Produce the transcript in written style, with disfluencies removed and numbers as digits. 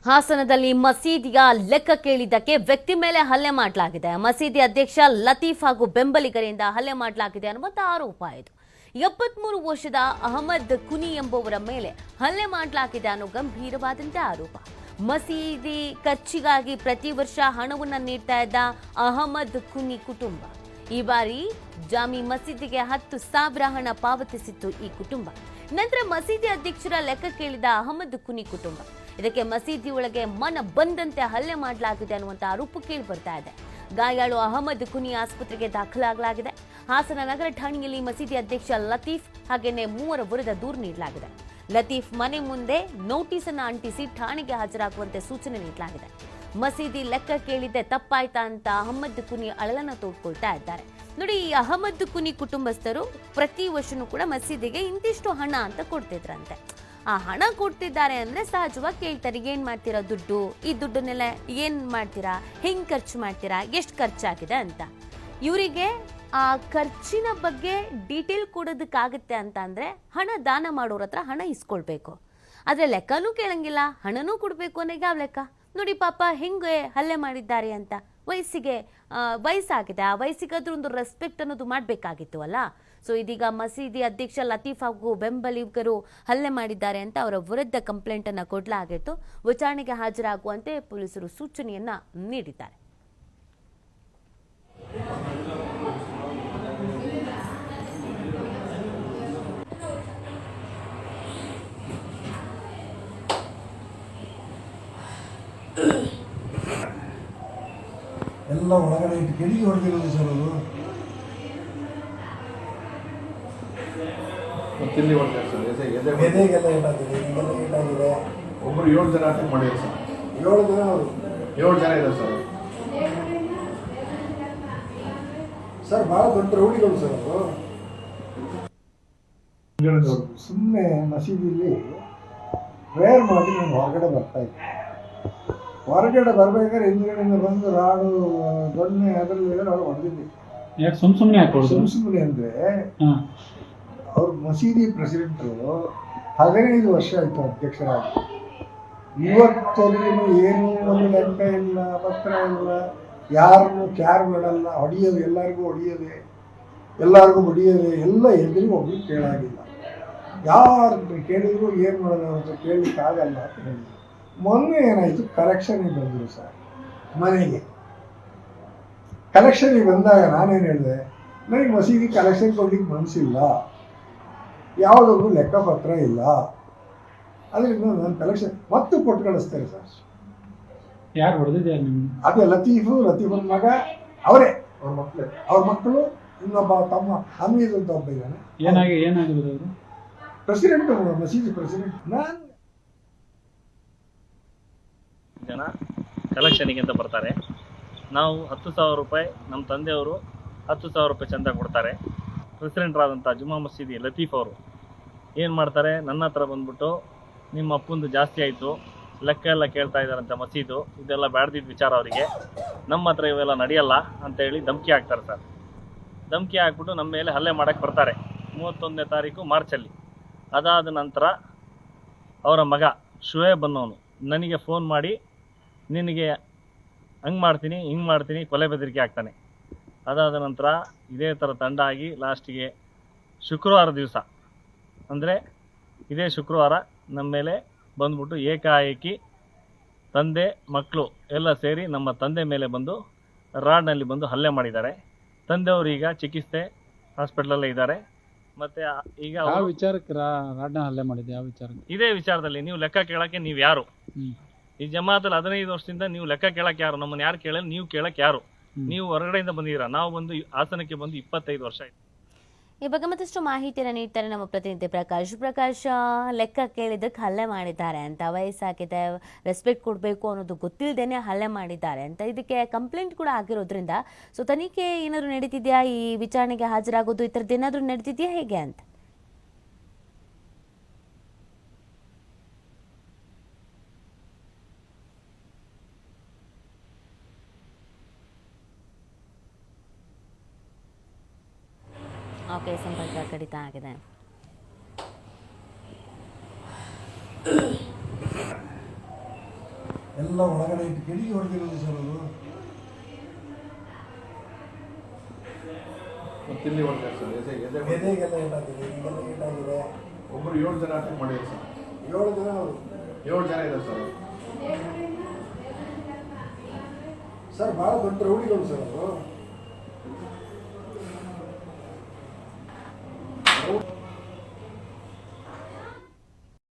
ಹಾಸನದಲ್ಲಿ ಮಸೀದಿಯ ಲೆಕ್ಕ ಕೇಳಿದ್ದಕ್ಕೆ ವ್ಯಕ್ತಿ ಮೇಲೆ ಹಲ್ಲೆ ಮಾಡಲಾಗಿದೆ. ಮಸೀದಿ ಅಧ್ಯಕ್ಷ ಲತೀಫ್ ಹಾಗೂ ಬೆಂಬಲಿಗರಿಂದ ಹಲ್ಲೆ ಮಾಡಲಾಗಿದೆ ಅನ್ನುವಂಥ ಆರೋಪ ಇದು. 73 ವರ್ಷದ ಅಹಮದ್ ಕುನಿ ಎಂಬುವರ ಮೇಲೆ ಹಲ್ಲೆ ಮಾಡಲಾಗಿದೆ ಅನ್ನೋ ಗಂಭೀರವಾದಂಥ ಆರೋಪ. ಮಸೀದಿ ಖರ್ಚಿಗಾಗಿ ಪ್ರತಿ ವರ್ಷ ಹಣವನ್ನು ನೀಡ್ತಾ ಇದ್ದ ಅಹಮದ್ ಕುನಿ ಕುಟುಂಬ ಈ ಬಾರಿ ಜಾಮಿ ಮಸೀದಿಗೆ 10,000 ಹಣ ಪಾವತಿಸಿತ್ತು ಈ ಕುಟುಂಬ. ನಂತರ ಮಸೀದಿ ಅಧ್ಯಕ್ಷರ ಲೆಕ್ಕ ಕೇಳಿದ ಅಹಮದ್ ಕುನಿ ಕುಟುಂಬ ಇದಕ್ಕೆ ಮಸೀದಿ ಒಳಗೆ ಮನ ಬಂದಂತೆ ಹಲ್ಲೆ ಮಾಡಲಾಗಿದೆ ಅನ್ನುವಂಥ ಆರೋಪ ಕೇಳಿ ಬರ್ತಾ ಇದೆ. ಗಾಯಾಳು ಅಹಮದ್ ಕುನಿ ಆಸ್ಪತ್ರೆಗೆ ದಾಖಲಾಗಲಾಗಿದೆ. ಹಾಸನ ನಗರ ಠಾಣೆಯಲ್ಲಿ ಮಸೀದಿ ಅಧ್ಯಕ್ಷ ಲತೀಫ್ ಹಾಗೇನೆ 3 ವಿರುದ್ಧ ದೂರು ನೀಡಲಾಗಿದೆ. ಲತೀಫ್ ಮನೆ ಮುಂದೆ ನೋಟಿಸ್ ಅನ್ನು ಅಂಟಿಸಿ ಠಾಣೆಗೆ ಹಾಜರಾಗುವಂತೆ ಸೂಚನೆ ನೀಡಲಾಗಿದೆ. ಮಸೀದಿ ಲೆಕ್ಕ ಕೇಳಿದ್ದೆ ತಪ್ಪಾಯ್ತಾ ಅಂತ ಅಹಮದ್ ಕುನಿ ಅಳಲನ್ನ ತೋಡ್ಕೊಳ್ತಾ ಇದ್ದಾರೆ. ನೋಡಿ, ಈ ಅಹಮದ್ ಕುನಿ ಕುಟುಂಬಸ್ಥರು ಪ್ರತಿ ವರ್ಷನೂ ಕೂಡ ಮಸೀದಿಗೆ ಇಂತಿಷ್ಟು ಹಣ ಅಂತ ಕೊಡ್ತಿದ್ರಂತೆ. ಆ ಹಣ ಕೊಡ್ತಿದ್ದಾರೆ ಅಂದ್ರೆ ಸಹಜವಾಗಿ ಕೇಳ್ತಾರೆ, ಏನ್ ಮಾಡ್ತೀರಾ ದುಡ್ಡು, ಈ ದುಡ್ಡನ್ನೆಲ್ಲ ಏನ್ ಮಾಡ್ತೀರಾ, ಹೆಂಗ್ ಖರ್ಚು ಮಾಡ್ತೀರಾ, ಎಷ್ಟು ಖರ್ಚಾಗಿದೆ ಅಂತ. ಇವರಿಗೆ ಆ ಖರ್ಚಿನ ಬಗ್ಗೆ ಡೀಟೇಲ್ ಕೊಡೋದಕ್ಕಾಗತ್ತೆ ಅಂತ ಅಂದ್ರೆ ಹಣ ದಾನ ಮಾಡೋರ ಹತ್ರ ಹಣ ಇಸ್ಕೊಳ್ಬೇಕು. ಆದ್ರೆ ಲೆಕ್ಕನೂ ಕೇಳಂಗಿಲ್ಲ, ಹಣನೂ ಕೊಡ್ಬೇಕು ಅನ್ನೋ ಯಾವ ಲೆಕ್ಕ. ನೋಡಿ ಪಾಪ ಹೆಂಗೆ ಹಲ್ಲೆ ಮಾಡಿದ್ದಾರೆ ಅಂತ. ವಯಸ್ಸಾಗಿದೆ, ಆ ವಯಸ್ಸಿಗಾದ್ರೂ ಒಂದು ರೆಸ್ಪೆಕ್ಟ್ ಅನ್ನೋದು ಮಾಡಬೇಕಾಗಿತ್ತು ಅಲ್ಲ. ಸೊ ಇದೀಗ ಮಸೀದಿ ಅಧ್ಯಕ್ಷ ಲತೀಫ್ ಹಾಗೂ ಬೆಂಬಲಿಗರು ಹಲ್ಲೆ ಮಾಡಿದ್ದಾರೆ ಅಂತ ಅವರ ವಿರುದ್ಧ ಕಂಪ್ಲೇಂಟ್ ಅನ್ನ ಕೊಡಲಾಗಿತ್ತು. ವಿಚಾರಣೆಗೆ ಹಾಜರಾಗುವಂತೆ ಪೊಲೀಸರು ಸೂಚನೆಯನ್ನ ನೀಡಿದ್ದಾರೆ. ಎಲ್ಲ ಒಳಗಡೆ ಇಟ್ಟು ಕೆಡಿಗೆ ಹೊಡೆದಿರೋದು ಸರ್ ಅದು. ಎದೆಗೆಲ್ಲ ಏಟಾಗಿದೆ, ಈಗೆಲ್ಲ ಏಟಾಗಿದೆ. ಒಬ್ಬರು 7 ಜನ ಅಟೆಂಡ್ ಮಾಡಿದ್ರು ಸರ್. 7 ಜನ ಅವರು 7 ಜನ ಇದ್ದಾರೆ ಸರ್. ಸರ್ ಭಾಳ ದೊಡ್ಡ ರೌಡಿಗಳು ಸರ್ ಅವರು. ಸುಮ್ಮನೆ ಮಸೀದಿಲಿ ಪ್ರೇಯರ್ ಮಾಡಿ ನಾನು ಹೊರಗಡೆ ಬರ್ತಾ ಇದ್ದೆ. ಹೊರಗಡೆ ಬರ್ಬೇಕಾದ್ರೆ ಹಿಂದ್ಗಡೆಯಿಂದ ಬಂದು ರಾಡು ದೊಣ್ಣೆ ಅದರಲ್ಲಿ ಅವ್ರು ಹೊಡೆದಿದ್ದೆ. ಸುಮ್ಮನೆ ಅಂದರೆ ಅವ್ರು ಮಸೀದಿ ಪ್ರೆಸಿಡೆಂಟರು 15 ವರ್ಷ ಆಯಿತು ಅಧ್ಯಕ್ಷರಾಗಿ. ಇವತ್ತವರೆಗೂ ಏನೂ ಒಂದು ಲೆಕ್ಕ ಇಲ್ಲ, ಪತ್ರ ಇಲ್ಲ, ಯಾರನ್ನು ಕ್ಯಾರ್ ಮಾಡಲ್ಲ, ಹೊಡೆಯೋದು ಎಲ್ಲರಿಗೂ ಹೊಡೆಯೋದೆ, ಎಲ್ಲರಿಗೂ ಹೊಡೆಯೋದೆ, ಎಲ್ಲ ಎದುರಿಗೆ ಒಬ್ಬರು ಕೇಳಾಗಿಲ್ಲ. ಯಾರು ಕೇಳಿದ್ರು ಏನು ಮಾಡೋದು ಅಂತ ಕೇಳಲಿಕ್ಕಾಗಲ್ಲ ಅಂತ ಹೇಳಿದ್ರು. ಮೊನ್ನೆ ಏನಾಯಿತು, ಕಲೆಕ್ಷನಿಗೆ ಬಂದರು ಸರ್ ಮನೆಗೆ. ಕಲೆಕ್ಷನಿಗೆ ಬಂದಾಗ ನಾನೇನು ಹೇಳಿದೆ, ನನಗೆ ಮಸೀದಿ ಕಲೆಕ್ಷನ್ ಕೊಡ್ಲಿಕ್ಕೆ ಮನಸ್ಸಿಲ್ಲ, ಯಾವುದೊಂದು ಲೆಕ್ಕಪತ್ರ ಇಲ್ಲ, ಅದರಿಂದ ನಾನು ಕಲೆಕ್ಷನ್ ಮತ್ತು ಕೊಟ್ಟು ಕಳಿಸ್ತೇನೆ ಸರ್. ಯಾರು ಹೊಡೆದಿದ್ದಾರೆ ನಿಮ್ಗೆ? ಅದೇ ಲತೀಫನ್ ಮಗ ಅವರೇ, ಅವ್ರ ಮಕ್ಕಳು, ಇನ್ನೊಬ್ಬ ತಮ್ಮ ಹಮೀದ್ ಅಂತ ಒಬ್ಬ ಇದ್ದಾನೆ. ಏನಾಗಿರೋದು ಅವರು? ಪ್ರೆಸಿಡೆಂಟ್, ಮಸೀದಿ ಪ್ರೆಸಿಡೆಂಟ್. ನಾನು ಜನ ಕಲೆಕ್ಷನಿಗೆ ಅಂತ ಬರ್ತಾರೆ. ನಾವು 10,000 ರೂಪಾಯಿ, ನಮ್ಮ ತಂದೆಯವರು 10,000 ರೂಪಾಯಿ ಚಂದ ಕೊಡ್ತಾರೆ. ಪ್ರೆಸಿಡೆಂಟ್ರಾದಂಥ ಜುಮ್ಮಾ ಮಸೀದಿ ಲತೀಫ್ ಅವರು ಏನು ಮಾಡ್ತಾರೆ, ನನ್ನ ಹತ್ರ ಬಂದ್ಬಿಟ್ಟು ನಿಮ್ಮ ಅಪ್ಪಂದು ಜಾಸ್ತಿ ಆಯಿತು, ಲೆಕ್ಕ ಎಲ್ಲ ಕೇಳ್ತಾ ಇದ್ದಾರಂತೆ ಮಸೀದು, ಇದೆಲ್ಲ ಬ್ಯಾಡ್ದಿದ್ದ ವಿಚಾರ ಅವರಿಗೆ, ನಮ್ಮ ಹತ್ರ ಇವೆಲ್ಲ ನಡೆಯಲ್ಲ ಅಂತೇಳಿ ಧಮಕಿ ಹಾಕ್ತಾರೆ ಸರ್. ಧಮಕಿ ಹಾಕ್ಬಿಟ್ಟು ನಮ್ಮ ಮೇಲೆ ಹಲ್ಲೆ ಮಾಡೋಕ್ಕೆ ಬರ್ತಾರೆ 31ನೇ ತಾರೀಕು ಮಾರ್ಚಲ್ಲಿ. ಅದಾದ ನಂತರ ಅವರ ಮಗ ಶುಯೇಬ್ ಅನ್ನೋನು ನನಗೆ ಫೋನ್ ಮಾಡಿ, ನಿನಗೆ ಹಂಗೆ ಮಾಡ್ತೀನಿ, ಹಿಂಗೆ ಮಾಡ್ತೀನಿ, ಕೊಲೆ ಬೆದರಿಕೆ ಆಗ್ತಾನೆ. ಅದಾದ ನಂತರ ಇದೇ ಥರ ತಂಡ ಆಗಿ ಲಾಸ್ಟಿಗೆ ಶುಕ್ರವಾರ ದಿವಸ, ಅಂದರೆ ಇದೇ ಶುಕ್ರವಾರ ನಮ್ಮ ಮೇಲೆ ಬಂದ್ಬಿಟ್ಟು ಏಕಾಏಕಿ ತಂದೆ ಮಕ್ಕಳು ಎಲ್ಲ ಸೇರಿ ನಮ್ಮ ತಂದೆ ಮೇಲೆ ಬಂದು ರಾಡ್ನಲ್ಲಿ ಬಂದು ಹಲ್ಲೆ ಮಾಡಿದ್ದಾರೆ. ತಂದೆಯವರು ಈಗ ಚಿಕಿತ್ಸೆ ಹಾಸ್ಪಿಟ್ಲಲ್ಲೇ ಇದ್ದಾರೆ. ಮತ್ತು ಈಗ ಯಾವ ವಿಚಾರಕ್ಕೆ ರಾಡ್ನ ಹಲ್ಲೆ ಮಾಡಿದೆ? ಯಾವ ವಿಚಾರಕ್ಕೆ? ಇದೇ ವಿಚಾರದಲ್ಲಿ ನೀವು ಲೆಕ್ಕ ಕೇಳೋಕ್ಕೆ ನೀವು ಯಾರು? ಈ ಜಮಾತಲ್ಲಿ 15 ವರ್ಷದಿಂದ ನೀವು ಲೆಕ್ಕ ಕೇಳಕ್ಕೆ ಯಾರು? ನಮ್ಮನ್ನು ಯಾರು ಕೇಳಲ್ಲ, ನೀವು ಕೇಳಕ್ಕೆ ಯಾರು? ನೀವು ಹೊರಗಡೆಯಿಂದ ಬಂದಿದ್ದೀರಾ, ನಾವು ಬಂದು ಹಾಸನಕ್ಕೆ ಬಂದು 25 ವರ್ಷ ಆಯ್ತು. ಈ ಬಗ್ಗೆ ಮತ್ತಷ್ಟು ಮಾಹಿತಿಯನ್ನು ನೀಡ್ತಾರೆ ನಮ್ಮ ಪ್ರತಿನಿಧಿ ಪ್ರಕಾಶ್. ಲೆಕ್ಕ ಕೇಳಿದ್ದಕ್ಕೆ ಹಲ್ಲೆ ಮಾಡಿದ್ದಾರೆ ಅಂತ, ವಯಸ್ಸಾಗಿದೆ, ರೆಸ್ಪೆಕ್ಟ್ ಕೊಡಬೇಕು ಅನ್ನೋದು ಗೊತ್ತಿಲ್ಲದೇನೆ ಹಲ್ಲೆ ಮಾಡಿದ್ದಾರೆ ಅಂತ, ಇದಕ್ಕೆ ಕಂಪ್ಲೇಂಟ್ ಕೂಡ ಆಗಿರೋದ್ರಿಂದ ಸೊ ತನಿಖೆ ಏನಾದರೂ ನಡೀತಿದೆಯಾ? ಈ ವಿಚಾರಣೆಗೆ ಹಾಜರಾಗೋದು ಈ ಥರದ್ದು ಏನಾದರೂ ನಡೀತಿದೆಯಾ ಹೇಗೆ ಅಂತ? ಓಕೆ, ಸಂಪರ್ಕ ಕಡಿತ ಆಗಿದೆ. ಎಲ್ಲ ಒಳಗಡೆ ಇಟ್ಟು ಕೆಡಿಗೆ ಹೊಡೆದಿರೋದು ಸರ್ ಅವರು. ಮತ್ತೆ ಇಲ್ಲಿ ಹೊಡೆದಾರೆ ಸರ್, ಎದೆಗೆಲ್ಲ ಏಟಾಗಿದೆ, ಈಗೆಲ್ಲ ಏಟಾಗಿದೆ. ಒಬ್ಬರು 7 ಜನ ಅಟ್ಯಾಕ್ ಮಾಡಿದ್ದಾರೆ ಸರ್. 7 ಜನ ಅವರು 7 ಜನ ಇದ್ದಾರೆ ಸರ್. ಸರ್ ಭಾಳ ದೊಡ್ಡ ರೌಡಿಗಳು ಸರ್ ಅವರು.